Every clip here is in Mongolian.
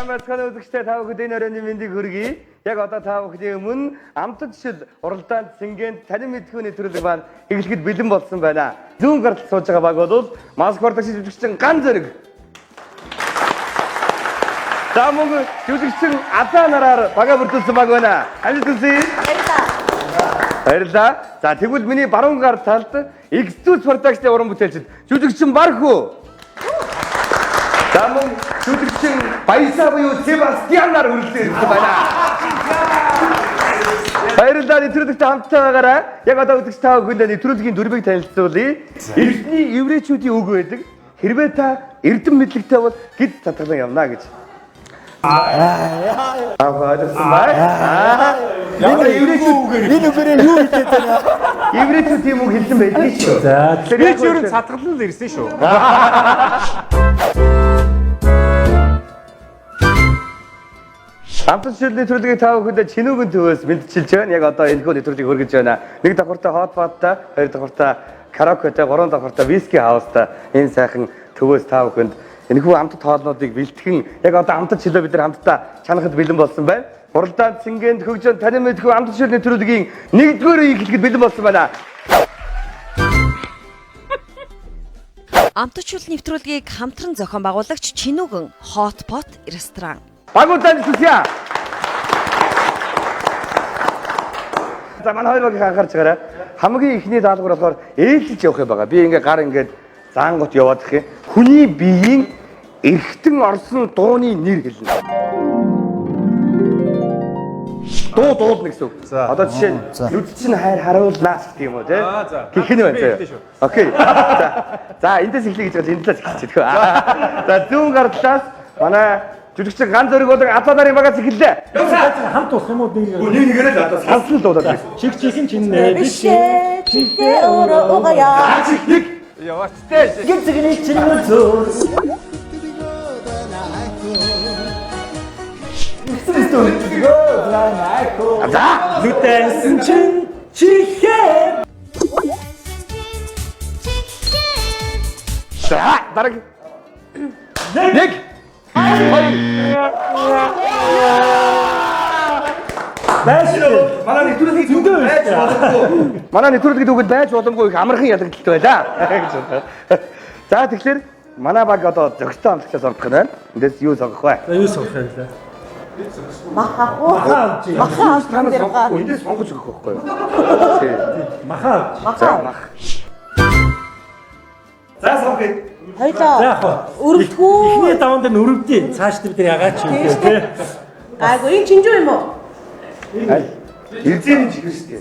Баяцгааны үзэгчтэй та бүхэнд өрөөний мэндийг хүргэе. Яг одоо та бүхний өмнө амтд жишэл уралдаанд сингэнд танин мэдхүүний төрлөг маань эхлэхэд бэлэн болсон байна. Зүүн гарт сууж байгаа баг бол Москвад жүжигчин Ган Зэрэг. За мөн жүжигчин Азаа нараар бага бүрдүүлсэн баг байна. Амжилт хүсье. Баярлалаа. За тэгвэл миний баруун гар талд X2 продакшны уран бүтээлчд жүжигчин Барху. За мөн жүжигчин Баясаа буюу Себастьянаар үргэлжлэн ирсэн байна. Баярлалаа. Нэвтрүүлэгт хамтдаа байгаарай. Яг одоо үзэгч та бүхэнд нэвтрүүлгийн дүрмийг танилцуулъя. Эртний еврейчүүдийн үг байдаг. Хэрвээ та эрдэм мэдлэгтэй бол гид татгалан явна гэж. Энэ үгээр юу хэлдэг вэ? Еврейчүүд юм уу хэлсэн байдаг шүү. За би ч юу татгалан ирсэн шүү. Амтд шилний нэвтрүүлгийг та бүхэнд чинүүгэн төвөөс мэдчилж байна. Яг одоо энэ хөө нэвтрүүлгийг хөргөж байна. Нэг давхартай хотбаттай, хоёр давхартай караокетэй, гурван давхартай виски хаустай энэ сайхан төвөөс та бүхэнд энэ хүү амтд хоолнуудыг бэлтгэн яг одоо амтд шилөө бид нар хамтдаа чанахад бэлэн болсон байна. Уралдаанд сингэнд хөгжөөн танин мэдхүү амтд шил нэвтрүүлгийн нэгдүгээр үеийг эхлэхэд бэлэн болсон байна. Амтд шил нэвтрүүлгийг хамтран зохион байгуулагч Чинүүгэн Hotpot ресторан. Багуудад сүсье. За манай хоёр багийг анхаарч байгаарай. Хамгийн ихний даалгавар болохоор ээлжиж явах юм байгаа. Би ингээ гар ингээд заангот яваад их юм. Хүний биеийн эргэтэн орсон дууны нэр хэлнэ. Дуу дуулна гэсэн үг. Одоо жишээ нь нүд чинь хайр харуулнаас гэх юм уу те? Гэх нь байна заа. Окей. За эндээс эхлэе гэж бол энэ талаас эхэлчихэ. За зүүн гардлаас манай жүжигчин Ган Зэрэг болон Азаа нарын багаас эхэллээ. Хамт ус юм уу нэгээрээ л одоо сансан л дуулаад байсан. Чигчихэн чинээ Бишээ чихээ өөрөө угаяа. Нэг яваачтай. гинцгний чинээ зөө. За Лүтэнсэн чин чихээ. за дараг. Нэг. Бэшээ. Манай нэвтрүүлгийг зүгдөө байж боломгүй. Манай нэвтрүүлгийг зүгд байж боломгүй их амархан ялагдaltaй байлаа. За тэгэхээр манай баг одоо зохистой амтлагчаас орох юм байна. Эндээс юу сонгох вэ? За юу сонгох юм бэ? Маха Танаас сонгохгүй. Эндээс сонгож өгөх байхгүй юу? Маха. За сонгоё. Хоёлоо. Өрөвдгүү. Эхний даван дээр өрөвдөө. Цааш бид нар ягаад ч юм те. Айгу энэ чинжүү юм уу? Ирзэн чихэр шүү дээ.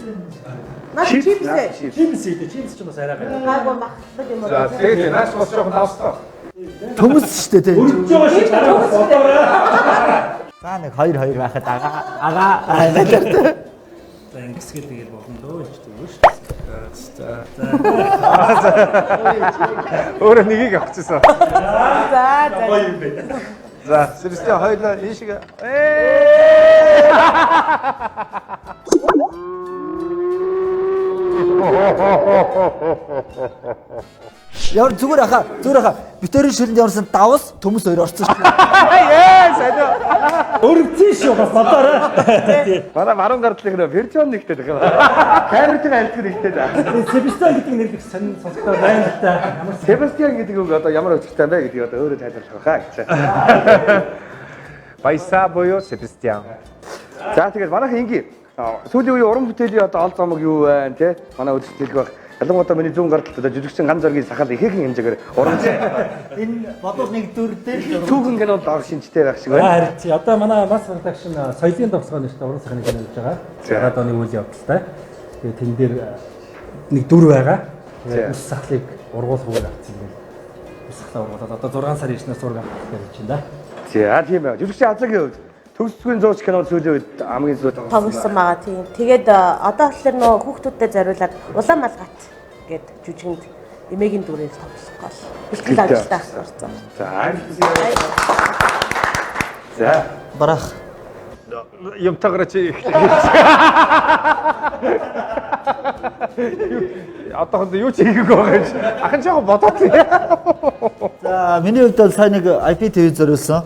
Наад чипсээ. Чимс ийдэ. Чимс ч бас арай байна. Айгу махдаг юм уу? За тэгээд нааш бас жоохон давстаа. Төмөс шүү дээ. Өрөвдөж байгаа шиг бодоорой. За нэг 2 байхад ага. За ингэсгэл тэгэл болно дөө ч зүгээр шүү. Өөрөө нэгийг авчихсан. За. За, Себастьян хоёлаа ийшээ. Яар зүгээр хаа. Битэрийн шилэнд явсан давс төмөс хоёр орсон шүү. Өрөвдсөн шүү бас бодоорой. Манай баруун гардлыг нөө верчон нэгтэй байх юм. Хайртай альтг нэгтэй. Себастьян гэдэг нэр их сонин сонсогдоо байна л та. Себастьян гэдэг үг одоо ямар өчтэй бэ гэдгийг одоо өөрөө тайлбарлах хаа гэж. Баясаа буюу Себастьян. За тэгээд манайхан ингийн сүүлийн үеийн уран бүтээлийн одоо ол зомог юу байна те? Манай үзэгчдэлг баг. Ялангуяа миний зүүн гардлаа одоо жүжигчин Ган Зэргийн сахал ихээхэн хэмжээгээр уран. Энэ бодвол нэг дүр дээр Түүхэн кинонд ор шинжтэй байх шиг байна. Харин одоо манай Mass Production соёлын давсгал нэртэй уран сайхны кино хийж байгаа. Тэгээд оны үйл явдалтай. Тэгээд тэн дээр нэг дүр байгаа. Ус сахлыг ургуулгыг авчихсан юм. Ус сахлаа ургуулад одоо 6 сар ирснээр зураг авах гэж байна да. За тийм ээ. Жүжигчин Азаагийн хувьд төгсгөн зууч кино сүүлийн үед хамгийн зүйл тоглосон байгаа тийм. Тэгээд одоо болохоор нөө хүүхдүүдэд зориулаад улаан малгайт гээд жүжигэнд эмээгийн дүрээр тоглох гол. Бэлтгэл ажилдаа орсон. За. барах. Юмтайгаар чи одоохондоо юу ч хийгээгүй байгаа юм. Ахын жоохон бодоод. За миний хувьд бол сайн нэг IP TV зориулсан.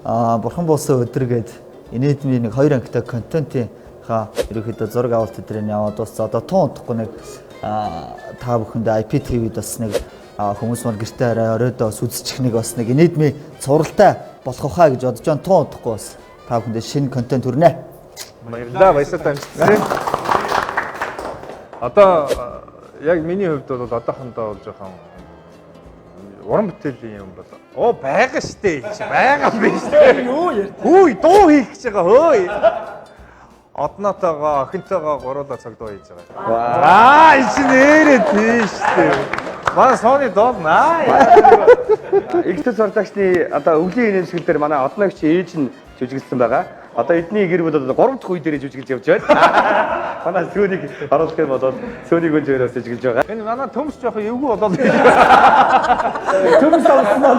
бурхан буусан өдргээд инээдмийн нэг 2 ангитай контентийнхаа ерөөхдөө зураг авалт өдрийн яваад дууссан. Одоо тун удахгүй нэг та бүхэндээ IPTV-д бас нэг хүмүүс мөр гэртээ арай оройдоо бас үзчих нэг бас нэг инээдмийн цувралтай болох хаа гэж бодож байгаа. Тун удахгүй бас та бүхэндээ шинэ контент хүрнэ. Баярлалаа, баясгалан амжилттай. Одоо яг миний хувьд бол одоохондоо бол жоохон уран бүтээлийн юм бол байгаа штэ энэ чи байгаа юм биш үү? Юу яа. Хөөе дуу хийх гэж байгаа хөөе. Однотойгоо охинтойгоо гуруулаа цогдоо хийж байгаа. Энэ чи нэрээ тийш штэ. Манай сооны доо наа. Игтэй сурдагчны одоо өвлийн инээмсгэл дээр манай одногч ээж нь жүжиглсэн байгаа. Одоо эдний гэр бүл бол 3 дахь үе дээр жүжиглж явж байна. Манай сүүнийг оруулах юм бол сүүнийг өнжөөрөөс жүжиглж байгаа. Энэ манай төмс жоох эвгүй болоод. Төмс авсан аа.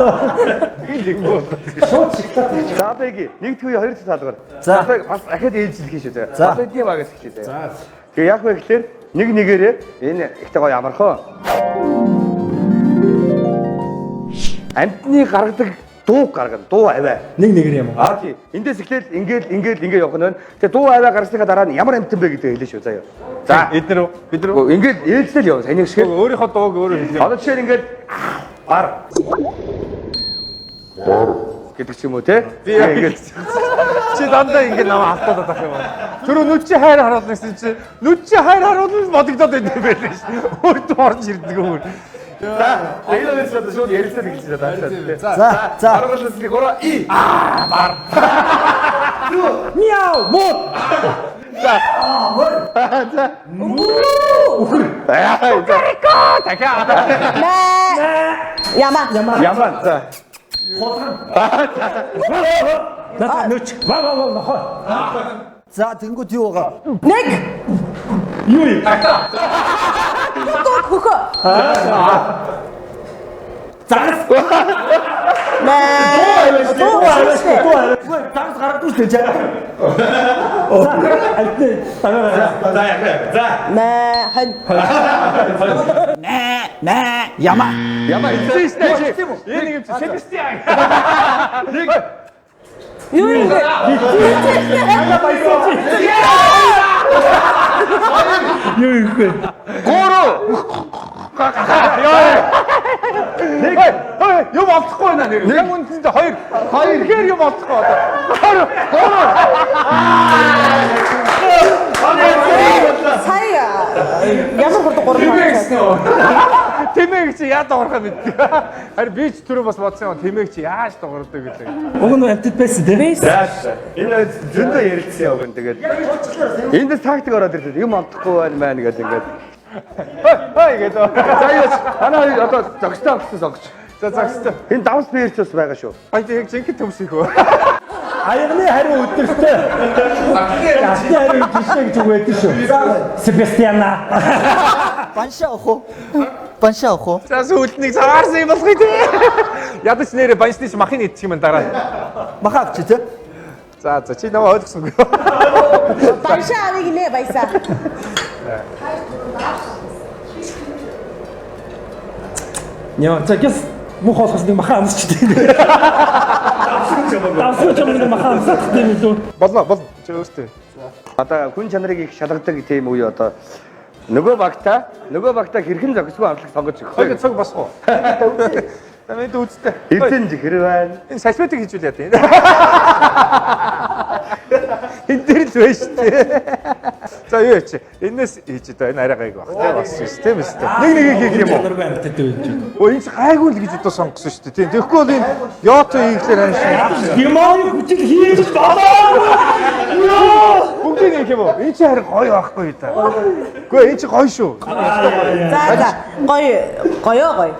За одоо нэг төвийн 2 дахь салгаар. За. Бас ахад ээлжлэх шүү дээ. За. Одоо эдний багаас эхлэе. За. Тэгээ яг вэ гэхээр нэг нэгээрээ энэ ихтэй гоё амархоо. Амтны гаргадаг дуу гаргана. Дуу аваа. Нэг нэгэр юм уу? Тийм. Эндээс эхлээл ингээд явах нь байна. Тэгээ дуу аваа гаргасныхаа дараа нь ямар амтан бэ гэдэг хэлээ шүү заяа. За, бид нар ингээд ээлжлэл яваа. Саний шиг. өөрийнхөө дууг өөрөө хэлээ. Одоо жишээ нь ингээд бар гэдэг ч юм уу те. Ингээд Чи дандаа ингэ намайг автаад байх юм уу? Тэр нүд чи хайр харуулна гэсэн чи нүд чи хайр харуулна бодогдоод байдаг байлээ шүү. Өөртөө орж ирдэг өөр. за энэ л шууд ярилцаад эхэлж байгаа. За. Аргалаас 3 и бар. Мяу мод. За. Яман. За. Наа нүч. Ваа. За тэнгууд юу байгаа? Нэг. Юу юм? Хөхөө. Загас. Наа. Загас гаргадгүй шүү дээ. Альтэ. За. Наа. Хан. Наа. Яма. Яман хэлсэн шүү дээ. Энэ юм чи Себастьян. Нэг. Юу юм бэ? Ага баясаа чи. Юу юм бэ? Нэг. Юм олдохгүй байна нэр. Яг үнэндээ хоёр ихээр юм олдохгүй одоо. Сая. Ямар хурд 3 хоног. Тэмээг чи яа доорхоо мэддэг. Харин би ч түрүү бас бодсон юм тэмээг чи яаж доордог гэдэг. Уг нь амтд байсан тийм. Энэ зөндөө ярилцсан яваа гэн тэгээд. Энд тактик ороод ирлээ. Юм олдохгүй байна гэдэг ингээд. Хой гэдэг. За юу манай одоо зогстой авсан зогч. За загстай. Энэ давс бэрч бас байгаа шүү. Баяд яг жинхэнэ төмс их үү. Аягны хариу өдөртэй. Ахны хариу гişэ гэж үгүйдэг шүү. Себастьяна. Баншаа ах уу? За сүүлднийг цагаарсан юм болох үү? Ядаж нэрээ баншны чи махын идчих юм дараа. Маха авч тий. За чи намайг ойлгосонгүй. Баяшаа авыг нэ баясаа. Яа, загас мөх болохос нэг маха амсчихдээ. Давсууч юм нэг маха амсчихдаг юм лөө. Болно. Чи өөртөө. Одоо хүн чанарыг их шалгадаг тийм үе одоо нөгөө багтаа хэрхэн зогсгүй авлага сонгож өгөх. Хойд цаг босгоо. Тамид үзтээ. Эзэн жихэр байна. Энэ салфетыг хийжүүл яа тийм. Энэ дээр л байна шүү дээ. За юу яач. Энэс хийж одоо энэ арай гайг баг тийм бас шүү тийм ээ. Нэг хийх юм уу? Наргүй амтд байж. Өө энэ ч гайгүй л гэж одоо сонгосон шүү дээ. Тийм. Тэгэхгүй бол энэ Йото хийхлээр хаашаа. Ямаа хүчил хийж болоо. Бүгдийг хийх юм уу? Энэ чи харин гоё байхгүй та. Үгүй энэ чи гоё шүү. За гоё.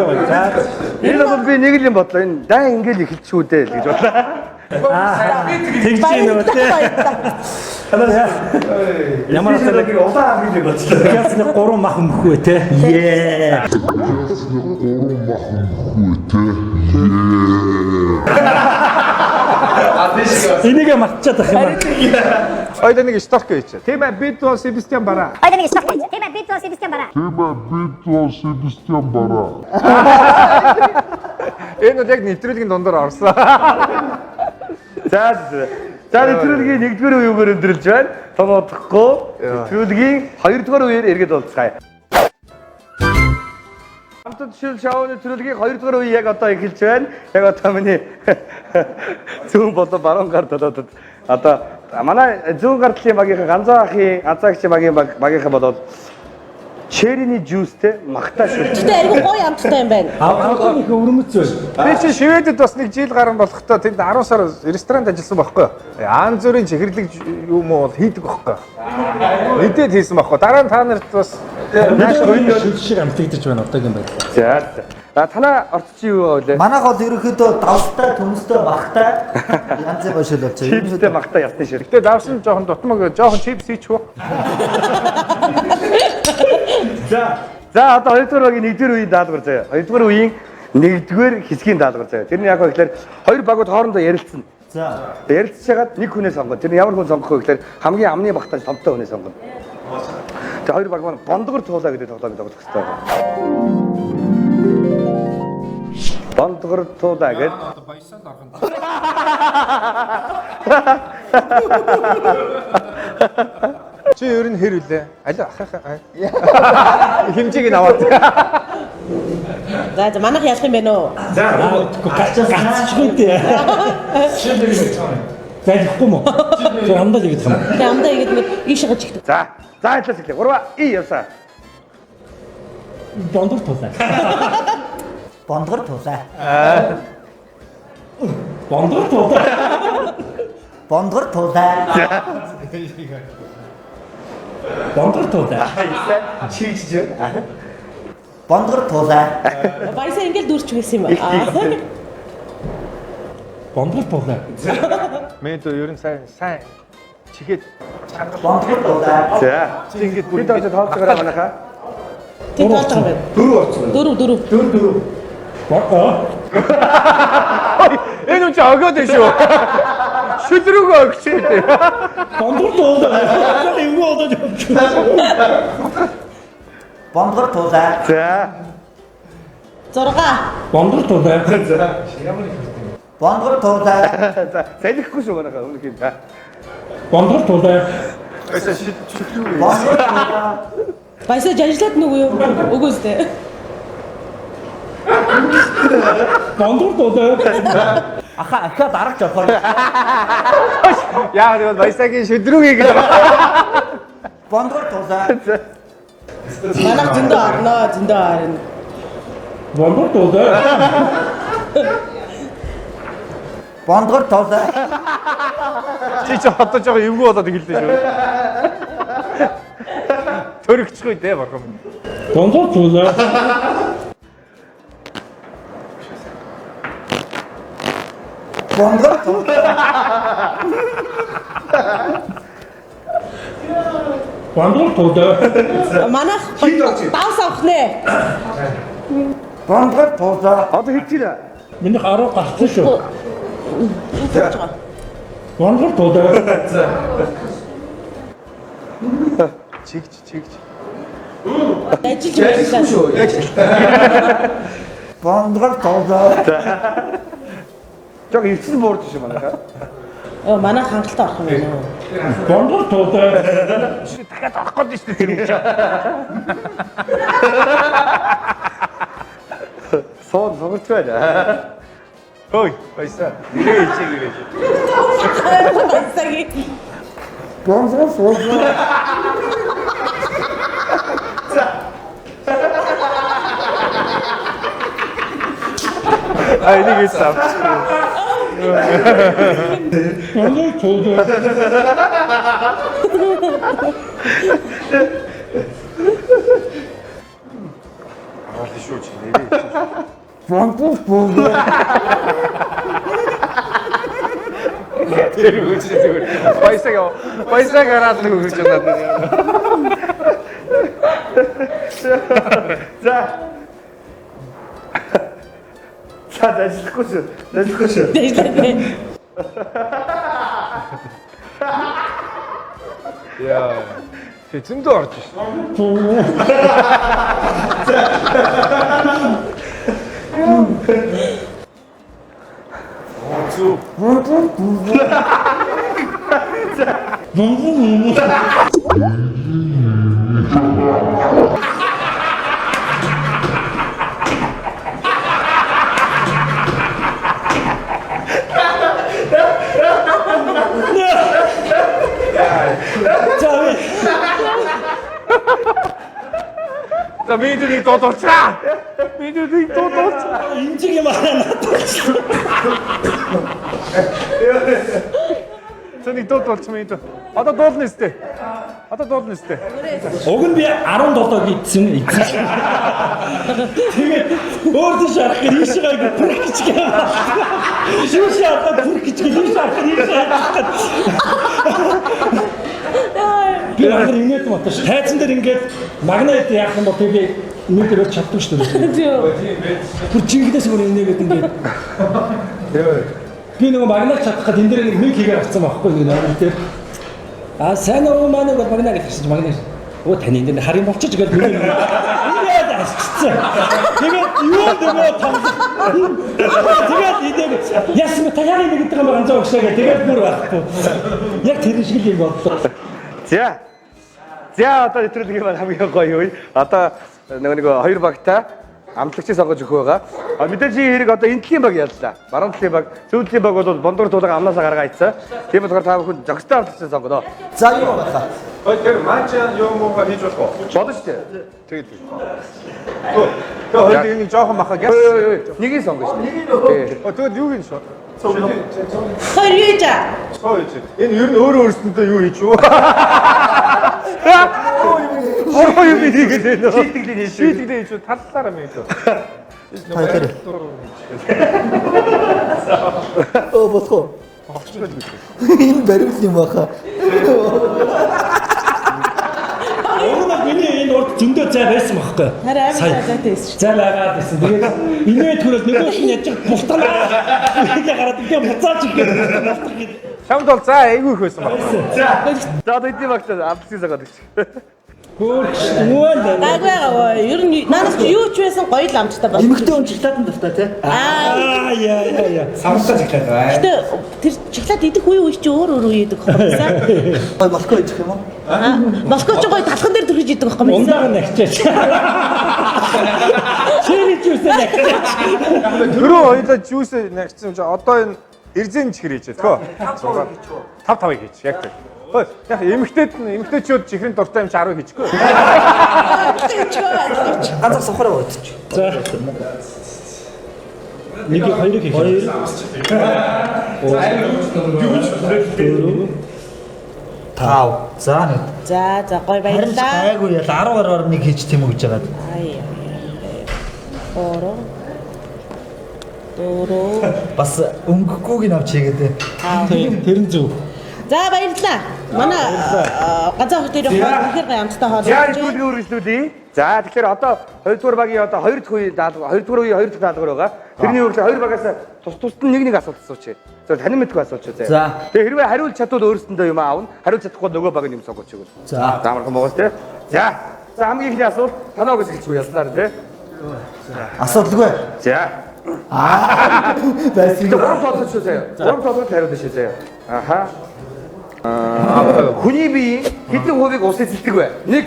За. Энэ бол би нэг л юм бодлоо. Энэ дай ингээл эхэлчихүү дээ л гэж бодлоо. Тэгж юм уу те. Ямар нэг улаан амиг бодлоо. яс нэг 3 мах мөхөө те. Ее. Энийг матчаад ах юм аа. Ойд нэг сток хийчих. Тийм ээ бид бол Себастьян бараа. Энэ яг нэвтрүүлгийн дундаар орсон. За нэвтрүүлгийн 1-р үеүгээр өндөрлж байна. Тоноодохгүй нэвтрүүлгийн 2-р үеэр эргээд уулзъя. Хамтд шил шоуны нэвтрүүлгийн 2-р үе яг одоо эхэлж байна. Яг одоо миний зүүн болон баруун гар талуудад одоо манай зүүн гар талын багийнхаа ганцаа ахын ганцаагч багийнхаа болоод черриний жуустэй магтаа шүү. Гэтэ айгүй гоё амттай юм байна. Аа их өрмөц байна. Би чи Шведэд бас нэг жил гарan болохтой тэнд 10 сар ресторанд ажилласан байхгүй юу? Янз бүрийн чихэрлэг юм уу хийдэг байхгүй юу? Мэдээд хийсэн байхгүй юу? Дараа нь та нарт бас Шүлж шиг амтлагдаж байна одоогийн байдлаар. За. Танаа орцсон юу вэ? Манайх бол ерөнхийдөө давстай, төмстэй, багтай янзын бошил болж байгаа. Чипстэй магтаа ясны шир. гэтээ давсан жоохон дутмаг жоохон чипс хийчихв. За одоо 2-р багийн 1-р үеийн даалгавар заяа. 2-р үеийн 1-р хэсгийн даалгавар заяа. Тэр нь яг гэхээр хоёр багууд хоорондоо ярилцсан. За. Ярилцж хагаад нэг хүнээ сонгоо. Тэр нь ямар хүн сонгох вэ гэхээр хамгийн амны багтаа томтой хүнээ сонгоно. Тэгээ хоёр баг маань бондгор туулаа гэдэг тоглоомыг тоглох хэрэгтэй байна. Бондгор туулаа гэдэг. Баясаад орхон. Чи ер нь хэр үлээ? Аль ахаа. Хэмжээг нь аваад. За манайх ялах юм байна уу? Гацчихгүй дээ. За ихгүй мó. Тэр хамдаа л ингэж юм. Тэгээ амдаа игээд ийш гаж ихтэй. За хэлээс эхлэе. 3 явсаа. Бондор тулаа. Бондгор тулаа. Бондор тулаа. Бондгор тулаа. Бондор тулаа. Чийж. Бондгор тулаа. Баясаа ингээл дүүрч байсан юм аа. Бондор тулаа. Мэд ер нь сайн чихээд Бондгор тулаа. За. ингэж бүр Бид одоо тоолцоогоо манайхаа. Тэнд болж байгаа юм байна. 4. энэ үн чи огоод байна шүү. Шүлрүүгөө өгчээ. Бондор тулаа. Эвгүй одож явж. Бондгор тулаа. За. 6. Бондор тулаа. Бондгор тулаа. За. Салихгүй шүү манайхаа өмнөх юм. За. Бондор тулаа. Бондгор тулаа. Баясаа жанжлаад нүгөө юу? Үгүй ээ. Бондор тулаа. Ахаа дарагч орохоор. Яа гэвэл баясагийн шүлрүүгээ гэж. Бондгор тулаа. Манайх зөндөө орно. Бондор тулаа. Бондгор тулаа. Чи ч хотож байгаа эвгүй болоод игэлдэж шүү. Төрөгчгүй дээ борхом. Бондор тулаа. Бондгор тулаа. Бондор тулаа. Манайх давс авах нэ. Бондгор тулаа. Одоо хэлчихээ. Миний хараа гарсан шүү. Бондор тулаа. Чигч. Ажиллаж Бондгор тулаа. Жог ирсэн буурч шүү манайхаа. Манайх хангалттай орох юм байна. Бондор тулаа. Дахиад орох гээд шүү тэр юм чи. Сонирч байна. Хөөе, баясаа. Нэрээ чиг. Баясаагийн. Бондгор тулаа. Ай нэг сав. Бондор тулаа. Ард шүү чи нэрээ. Бондгор тулаа. Тэр үгүй зүгээр. Баясаа гараад нэг өгч надад. За. За ажиллахгүй шүү. Яа. Чи зөндөө орж шүү. 자, 민준이 또 도착! 민준이 또 도착! 인증이 많아. Цэний дууд болчихсон юм. Одоо дуулна өстэй. Одоо дуулна өстэй. Уг нь би 17-г идсэн. Тэгээд өөртөө шарах гэж ийшээ бүрх гэж гэнэ. Ийшээ одоо бүрх гэж ийшээ шарах гэж. Би яг инээд мотош тайзан дээр ингээд магнит яах юм бол би нэг дээр чаддаг шүү дээ. Бүр чингдээс бүр инээгээд ингээд. Би нэг магнит чадхад энэ дээр нэг хийгээр авсан байхгүй нэг номер дээр. А сайн уу маань бол магнит гэж хэлсэн магнит. Оо таны энэ харин болчих гэж ингээд асчихсан. Тэгээд юу нөгөө том. Тэгээд идэх ясм таяа нэг гэдэг юм ганцаа өгшөө гэх. Тэгээд бүр байхгүй. Яг тэр шиг юм боллоо. За одоо нэвтрүүлгийн маань хамгийн гоё юу. Одоо нэг хоёр багтаа амтлагчийг сонгож өгөх байгаа. Мэдээж хэрэг одоо энтлийн баг яллаа. Баруун талын баг, сүүлдлийн баг бол бондор тулга амнасаа гаргаа ийцээ. Тийм болохоор та бүхэн зохистой амтлагчийг сонгоно. За юу байна? Тэр манчаа юу муугаа хийж болох уу? Болно шүү дээ. Тэгээд. Хоёр нэг жоохон махаа гэс. Нэгийг сонгоно шүү дээ. Тэгвэл юу хийж вэ? Хоёр юу яа? Хоёр хийж. Энэ ер нь өөрөө өөрсөндөө юу хийж вэ? Оо юу хийгээд байна? Шийтгэл хийж таллаараа мэй дөө. Хайр. Оо босхоо. Энэ баримт юм баха. Өөрөөр миний энэ урд зөндөө зай байсан байхгүй. Харин амар зайтай байсан шүү. Зай байгаад байсан. Тэгээд инээд түрэл нөгөө шин яж бултана. Тэгээ гараад тэгээ буцаач ихэд. Чамд бол за айгүй их байсан баг. За одоо эдний багтаа амтлагчийг сонгоод өгч. Хөөч нүвэн. Гайгаа ер нь наанаас чи юу ч байсан гоё л амттай байна. Эмэгтэй хүн чиглаад дуртай тий. Яа. Самтаа чиглаад бай. Гэтэ тэр чиглаад идэх үе чи өөр үе идэг хөөсөн. Гой болохгүй идэх юм уу? Москов ч гоё талхан дээр төрөж идэг байхгүй юм. Ундааг нэгчээч. Ширий жүүсээ нэгчээч. Түрүү хоёлаа жүүс нэгцсэн чи одоо энэ эрзэн чихэр хийжээ тхөө. 5-5-ыг хийч яг тэр. Хөөе яг эмэгтэйчүүд чихрийн дуртай юм чи 10 хийчихгүй. Ганцаар сохороо өдчих. За. Нэг хоёрыг хийх. Тав. За нэг. За гоё Харин баярлаа. гайгүй ял 10 гараар нэг хийж тийм үү гэж байгаад. Дөрөв. Бас өнгөхгүйг нь авч хийгээд. Тэр нь зөв. За баярлалаа. Манай ганцаа хөтөр хоёр гоё амттай хоол. За нэвтрүүлгийн үргэлжлүүлье. За тэгэхээр одоо 2 дугаар багийн одоо 2 дахь үе 2 дугаар үе 2 дахь даалгавар байгаа. Тэрний үргэлж 2 багаас тусад нь нэг асуулт асуучих. зөв танин мэдгүй асуучих заяа. За. Тэгээ хэрвээ хариулж чадвал өөрсөндөө юм аавна. Хариулж чадахгүй нөгөө баг нь юм сонгож өгвөл. За. Заамархан боос тий. За. За хамгийн ихний асуулт танаа гэж хэлчихгүй яснаар тий. Асуудалгүй. За. Байсан. Гурав тоглож шүү заяа. Гурав тоглож хариулж шүү заяа. Аха. Хүний бие хэдэн хувийг ус эзэлдэг вэ? 1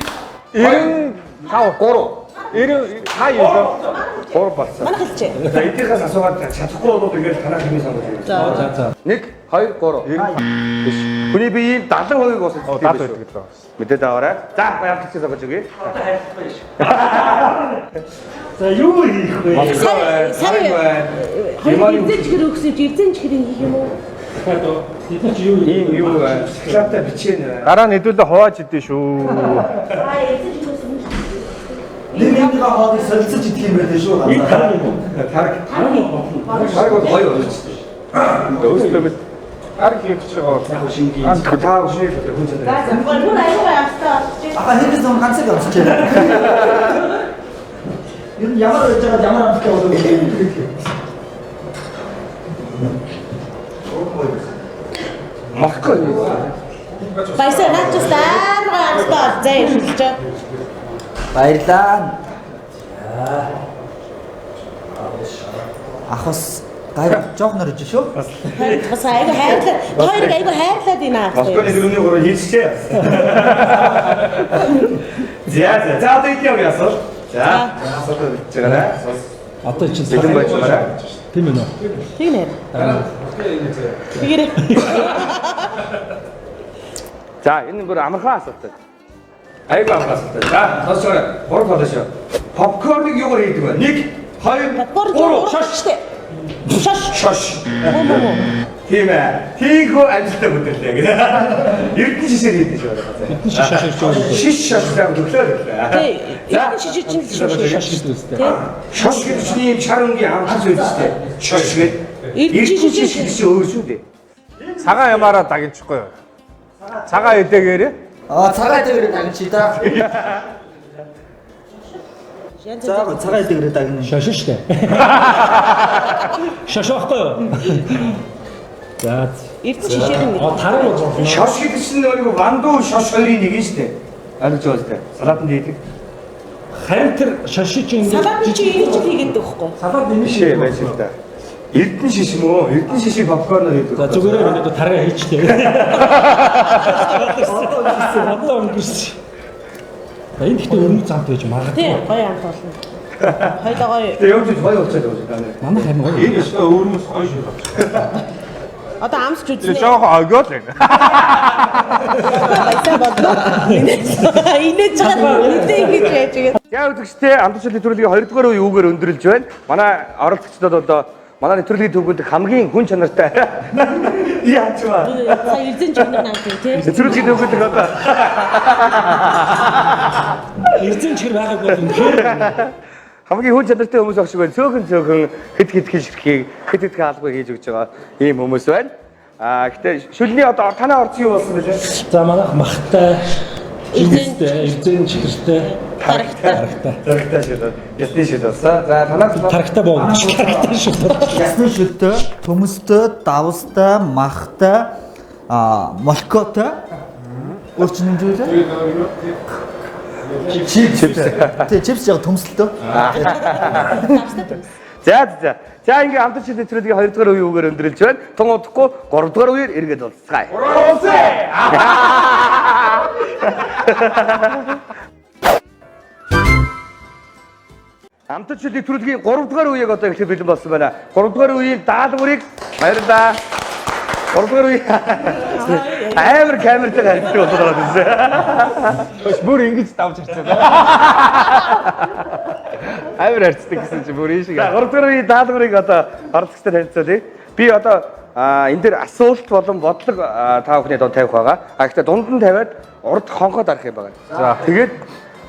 95 3 90 хаа юу? 3 болсон. Манай хэлчихэ. За эдгээс асуугаад чадахгүй бол ингээд танаа хэмээн сонгож байна. За. 1 2 3 хүний бие 70% ус эзэлдэг байх шүү. Мэдээд аваарай. За баярлалаа сонгож өгье. За юу хийх вэ? Хоёр эзэнч гэр өгсөж эзэнч гэр хийх юм уу? Тэд чи юу Ийм юу шоколадтай бичээнэ. Дараа нь хэдүүлээ хувааж идэв шүү. Эзэнч гэр өгсөн. Нэг хоолыг солилцож идэх юм байлээ шүү. ийм таг юм уу? Хараг бол гоё болж байна. Өөрсдөө бид арг хийх чигээр шингийн таа шиний хүн цаа. За бүр аюулгүй амттай болчих. Аха хэдээс юм ганцыг авчих. Ер нь ямар байж байгаа ямар амттай болов уу? Махгүй. Баясаа наач амар амттай зай хэлж. Баярлаа. Ахас гайг жоох нөрж шүү. Бас айгу хайрлаа. Хоёрыг айгу хайрлаад байна аа. Босгоо нэг гурав хийчихээ. За одоо идэх юм ясаа. За асуулт өгчээрэй. Одоо чинь Бэлэн байж байна. тийм ээ нөө. Тийм ээ. Тэгэрэй. За энэ бүр амархан асуулт. Айгу амархан асуулт. За тоосоо гурав тоосоо. Попкорныг юугаар хийдэг вэ? 1 2 3 Шоштой. Шош. Муу. Тийм ээ. Тийхүү ажилтаа бүтэрлээ гэдэг. Эрдэнэ шишээр хийдэг шүү дээ. Шиш шаштай төглөө. Тий. Яг шижиж чинь шош. Тий. Шош гэдэг чинь ийм шарангийн амтс үү дээ. Шош гэдэг. Эрдэнэ шижиж чинь өөр шүү дээ. Цагаан ямаараа дагнчихгүй юу? Цагаан эдээгээрээ. Цагаан дээр дагнчи та. За цагаан дээр дагна. Шош штэ. Шош واخгүй юу? За. эрдэнэ шижээр нь. Таран уу. Шош гэдэг чинь нөгөө вандуу шош хоёрын нэг нь шүү дээ. Алж байгаа дээ. Салаатанд хийдэг. Харин тэр шошиж ингэ Салаад чи ингэж хийгээд байхгүй. салаад нэмэх Шээ байж л да. Эрдэнэ шиш мөө? Эрдэнэ шишийг попкорноор хийдэг. За зүгээр өнөөдөр тараа хийчтэй. Одоо өнгөрч. Энэ ихтэй өрнөг замт байж магадгүй. Тий, гоё амт болно. Хоёлоо гоё. Тэгээ явж гоё болчиход байна. Манай харин гоё. Энэ өстө өөрмөс гоё шүү. Одоо амсч Тэгээ үзнэ. жоохон огиол байна. Баясаа бодлоо. Инээж чагаад мэдээ ингэж яаж игээд. За үзэгчдээ амтчлалын нэвтрүүлгийн 2 дугаар үе үүгээр өндөрлж байна. Манай оролцогчдод одоо манай нэвтрүүлгийн төвөнд хамгийн хүн чанартай яач ба. За эрдэнэ чанар наад тий. Нэвтрүүлгийн төвөнд одоо Эрдэнэ чихэр байгаагүй бол үнэхээр хамгийн хүн чанартай хүмүүс ах шиг байна. Цөөхөн хэд ширхгийг хэд хаалгыг хийж өгч байгаа ийм хүмүүс байна. Гэтээ шүлний одоо танаа орц юу болсон бэ? за манайх махтай эрдэнэ чихэртэй Тарагтай. Зарагтай шил. Ясны шил болсон. За танаа тарагтай боогдож тарагтай шүү. Ясны шүлтэй, төмөстэй, давстай, махтай, молкотой. Өөрчлөмжүүлээ. Чипс. Тэ чипс яг төмсөлтөө. За ингээ амтчлалын нэвтрүүлгийн 2 дугаар үе үүгээр өндөрлж байна. Тун удахгүй 3 дугаар үеэр эргээд уулзцгаая. Амтчлалын нэвтрүүлгийн 3 дугаар үеийг одоо эхлэх бэлэн болсон байна. 3 дугаар үеийн даалгаврыг баярлалаа. 3 дугаар үе амар камертай харилцаг болоод байна. Бүр ингэж давж ирчихсэн. Амар харцдаг гэсэн чи бүр ийшээ. За 3 дугаар үеийн даалгаврыг одоо оролцогчдод харилцаа тий. Би одоо энэ дээр асуулт болон бодлого та бүхний донд тавих байгаа. Гэхдээ дунд нь тавиад урд хонхоо дарах юм байна. За тэгээд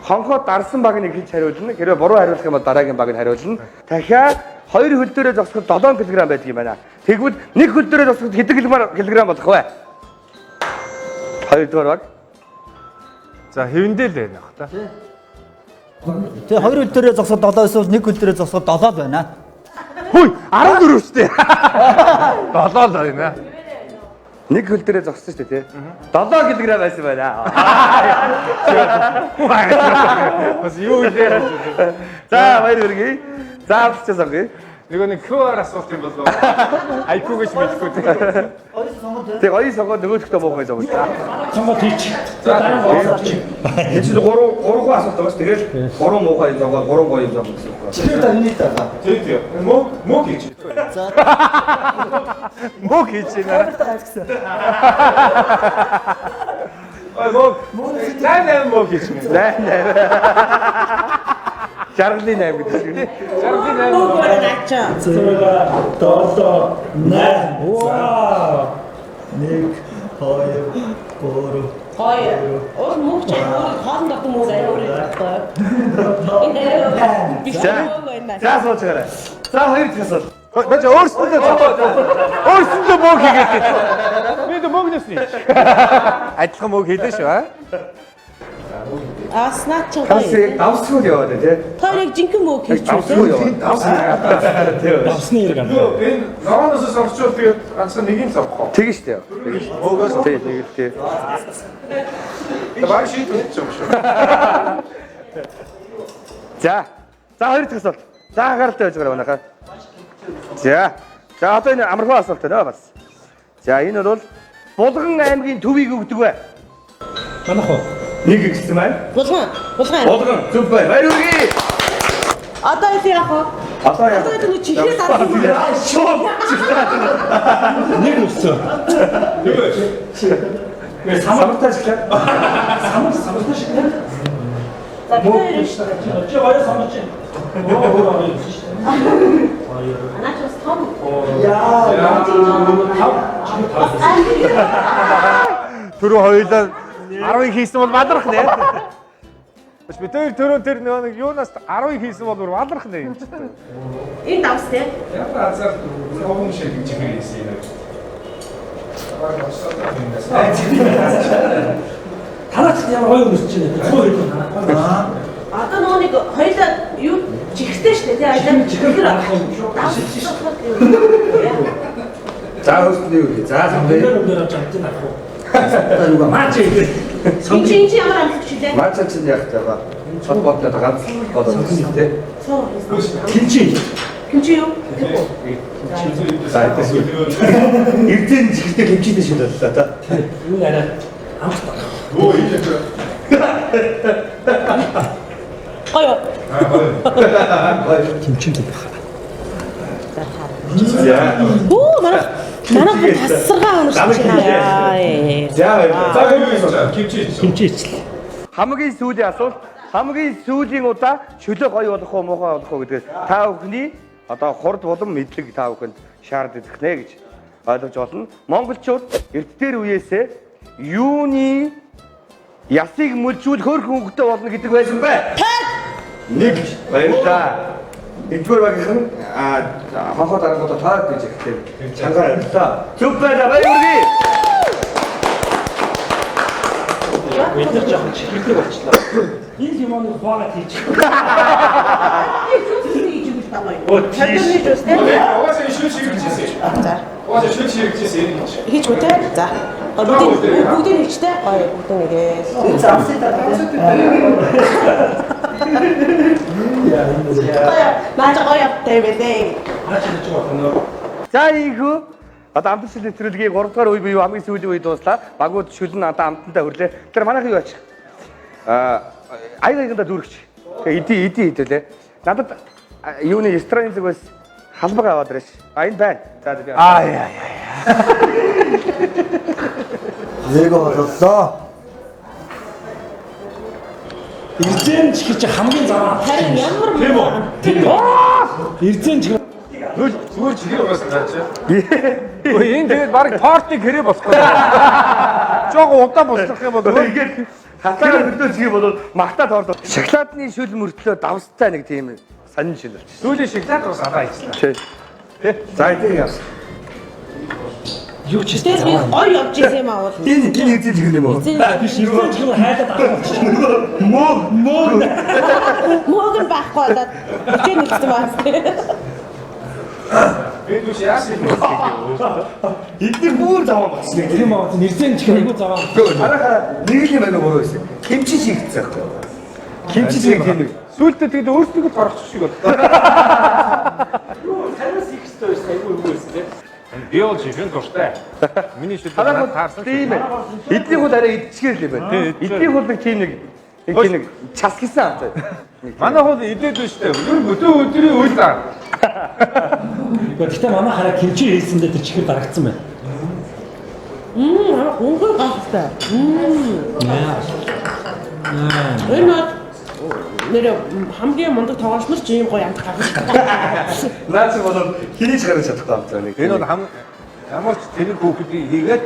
хонхоо дарсан баг нь хийж хариулна. Хэрвээ буруу хариулах юм бол дараагийн баг нь хариулна. Дахиад 2 хөл дээрээ зогсоход 7 кг байдаг юм байна. Тэгвэл 1 хөл дээрээ зогсоход хэдэн кг болох вэ? 2 дугаар баг. За хэвэндээ л байна ах та. Тэгээ 2 хөл дээрээ зогсоод 7 эсвэл 1 хөл дээрээ зогсоод 7 байна. Хүй 14 шүү дээ. 7 л байна. 1 хөл дээрээ зогссон шүү дээ тий. 7 кг байсан байна. Бас юу хэлээ. За баяр хүргэе. За авчихсан сонгоё. Нэг QR асуулт юм болов. IQ гэж мэдгүй. Тэг оюун сонгоод нөгөөдөлтөө боохой зовж. Сонгоод хийч. За дараа нь орчих. Энэ чинь 3 асуулт байгаа ш. Тэгээд 3 муухай юм зовоод 3 гоё юм зовох гэсэн үг байна. Тэр таны таа. Тийм. Мог хийж. Мог хийж нэ. Ой мог. Наа мог хийж. Жаргалын 8 гэдэг шиг. Жаргалын 8. Өөр наачаа. 6 7 8. Вау. 1 2 3 Гоё. Өөр мөнгө ч хоолнд авах мөнгө аяа өөрөө байхгүй. Би байна. За сууцгаарай. За хоёр дахь асуулт. Бач өөрсөндөө мог хийгээд. Би дэ мог нэсний. Адилхан мог хийлээ шүү аа. Аснаач гоё. Хасыг давсгүй яваад байна тий. Хоёрыг жинхэнэ мөнгө хийчихв. Давсгүй яваад. Давсны хэрэг ам. Энэ нороноос сонсчод тэгээд ганцхан нэг юм савхгүй. Тэгэн штэ. Мөгөөс тий нэг л тий. Бааш хийх юм шүү. За. За хоёр дахь асуулт. За анхааралтай байж байгаа манайхаа. За За одоо энэ амархан асуулт байна бас. За энэ бол Булган аймгийн төвийг өгдөг бай. Манайх уу. Нэг гэсэн байна. Булган. Булган зөв бай. Баяр үргээ. Одоо их яах вэ? Одоо яа. Одоо энэ чихээ дарах юм байна. Шоо. Нэг өссөн. Гэ Самартаа шиглээ. самартаа шиг. За бид хоёр шүү. Чи гоё самарч. Оо. Анаач бас том. Түрүү хоёулаа 10 хийсэн бол валрах нэ. Бас бид түрүү тэр нэг юунаас 10 хийсэн бол валрах нэ юм чи. Энэ давс те. Танаач ямар гоё өсч байна. Цоо хэлсэн танаа. Одоо нөгөө нэг хоёлаа юу чихтэй шүү дээ тий. Чихэр авах юм шүү. За өсний үү. За самбай. Өндөр авч чадсан ах уу. Одоо маач ингэ. Чи ямар амлах чи лээ? Маач чинь яг таага. Холбоотой ганц болоо тий. Цоо. Кинчи. Кинчи юу? За эрдэн чихтэй хэмжээтэй шүү дээ та. Юу арай. Амт. Гоё. Кинчи байх. За. Оо манай тасаргаа өнөрч байна. За Кинчи ичл. хамгийн сүүлийн асуулт, хамгийн сүүлийн удаа чөлөө гоё болох уу, муухай болох уу гэдгээр та бүхний одоо хурд болон мэдлэг та бүхэнд шаарддаг нэ гэж ойлгож болно. Монголчууд эрдтээр үеэсээ юуны ясыг мөлжүүл хөөрхөн хөнгөтэй болно гэдэг байсан бай. Нэг баярлаа. Эдгээр багийнхан хонхоо дарангуудаа таад гэж ихтэй чангаар ярьлаа. Зөв байна баяр үргээ. Бид нар жоохон чихэрдэг болчлоо. Энэ лимоныг хаагаад хийж. Оо тийш. Угаасаа шүл ширгэжсэн. За. Угаасаа шүл ширгэжсэн юм чи. Хийж үү те. За. Бүгдийг хийчтэй. Гоё бүгд нэгээ. Наач гоё тавьдээ. За ийхүү одоо амтны нэвтрүүлгийн 3 дугаар үе буюу хамгийн сүүлийн үе дууслаа. Багууд шүлэн одоо амтантай хүрлээ. Тэр манайх юу аачих? Аяга дүүргч. Тэгээ иди хэдүүлээ. Надад юуны рестораны зүгээс халбаг аваад ирэж. Энэ байна. За би. Яа. Нэг боллоо. Эрзэн чихэж хамгийн заваа. Харин ямар Тийм үү? Тийм үү? Эрзэн чих. Зүгээр чи юу байсан наа чи? Өө энэ тэгээд баг парти хэрэг болох гэдэг. Жог удаан бослох юм бол Тэгээд хатаа хөдөөсгий бол магтаад хорлоо. Шоколадны шүл мөртлөө давстай нэг тийм сонин шил болчих. сүүлийн шоколад бас алаа хийчихлаа. Тэ. За энэ яа. Юу ч Тэр би гоё явж ирсэн юм аа. Энэ хэзээ чихэр юм уу? биш эрзэн чих хайдаад авах болчих. Мөөг нь байхгүй болоод бичээ нэгсэн баас. Би түш яасан юм бэ? Эдгээр бүр заваа болчихсон. Тийм аа эрзэн чих айгуу заваа. Хараа нэг л юм байна уу гэсэн. Кимчи шигдсэн байхгүй. Кимчи шиг тийм. Сүүлдээ тэгээд өөрсдөө гаргачих шиг бол. Танаас их хэвээр байсан айгуу юу байсан те. Би бол чихэн дуртай. Миний шүлэг Хараа таарсан. тийм ээ. Эдний хул арай идчихэр л юм байна. Эдний хул нэг тийм нэг час гисэн аа. Манай хол идээд байна штэ. Өдөр өдрийн үйл даа. Гэхдээ манай хараа кинчи хийсэндээ тэр чихэр дарагдсан байна. Өнгөр гахтай. Энэ нэр хамгийн мундаг тоглогч нар ч ийм гоё амт гаргаж. Наач бол хинийч гарч чадахгүй юм байна. Энэ бол ямар ч тэнэг хүүхдийг хийгээд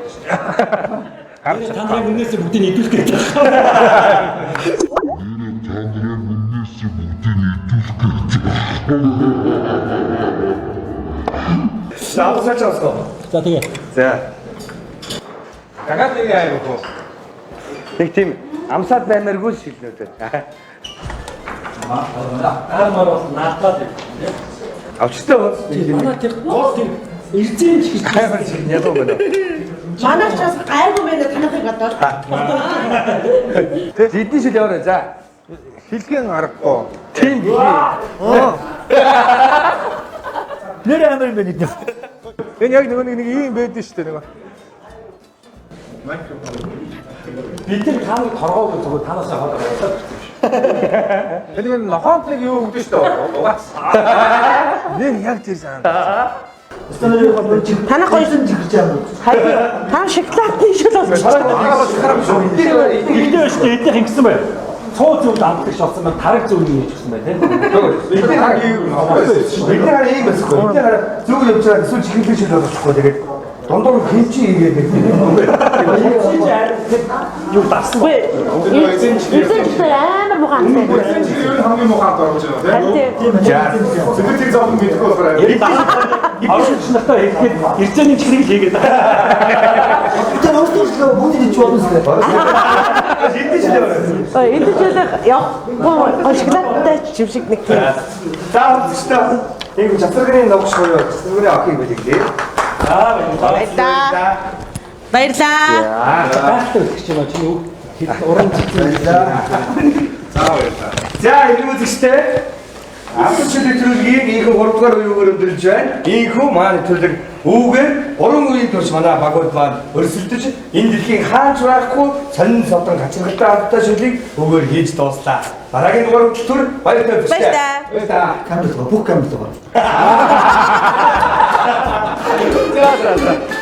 Та нарын үнээсээ бүгдийг нийлүүлэх гэж Саасаач авсгаа. За тэгээ. За. дагаад нэг аяг хөө. Нэг тийм амсаад баймааргүй шилнүүдээ. Амар бол наадаад. Авчтай бол. Манай тэр гол тэр эрзэн чих Амар шиг ядуу байна. Манай ч бас гайгүй байна танахыг бодоод. Эдний шил яваарай. За. Хилгэн аргагүй. Тийм бий. Нэр амар юм байна. Энэ яг нэг ийм байдаг шүү дээ нэг. Бид нар тааны торгоог зөвхөн танаас аваад байгаа. Энэ нохоонд нэг юу өгдөө шүү дээ. Угаас. Нэг яг тэр сан. Танах гоё жигэрч байгаа. Та шоколадны шил болсон. Эдгээр шүү дээ эдгээр ингэсэн байна. Цоо зөвд амтдаг шолсон байна. Тараг зөвний хийж гисэн байна тийм. Бид нар ийм басгүй. Бид нар зүг явж байгаа эсвэл чихэрлэг шил болохгүй. Тэгээд дундуур хинчи хийгээд Юу дасан бэ? Эзэн амар муухай амтай. Тэр хамгийн муухай орж байгаа тийм. Зөвхөн зовлон мэдгүй болохоор. Авшиж надад ихэд ирцээний чихрийг хийгээд байгаа. Бид өөрсдөө бүгд хийж болно шүү дээ. Энэ жил явахгүй шоколадтай чимшиг нэг тийм. За өөртөө ийм завсарганы ногш буюу завсарганы охин байдаг тийм. Баярлаа. Баярлаа. Байхтай гэж байна чинь юу? Уран цэцэн. За энэ үзэгчтэй Авчил нэвтрүүлгийн ийхүү 3 дугаар үеөөр өдөрлж байна. Ийхүү маань нэвтрүүлэг үүгээр 3 үеийн турш манай багууд маань өрсөлдөж энэ дэлхийн хаач байхгүй сонин содон гачиргалтай автай шүлгийг үүгээр хийж дууслаа. Дараагийн дугаар өдөр баяртай өчтэй. Баярлалаа. Камер байгаа. Бүх камер байгаа. За.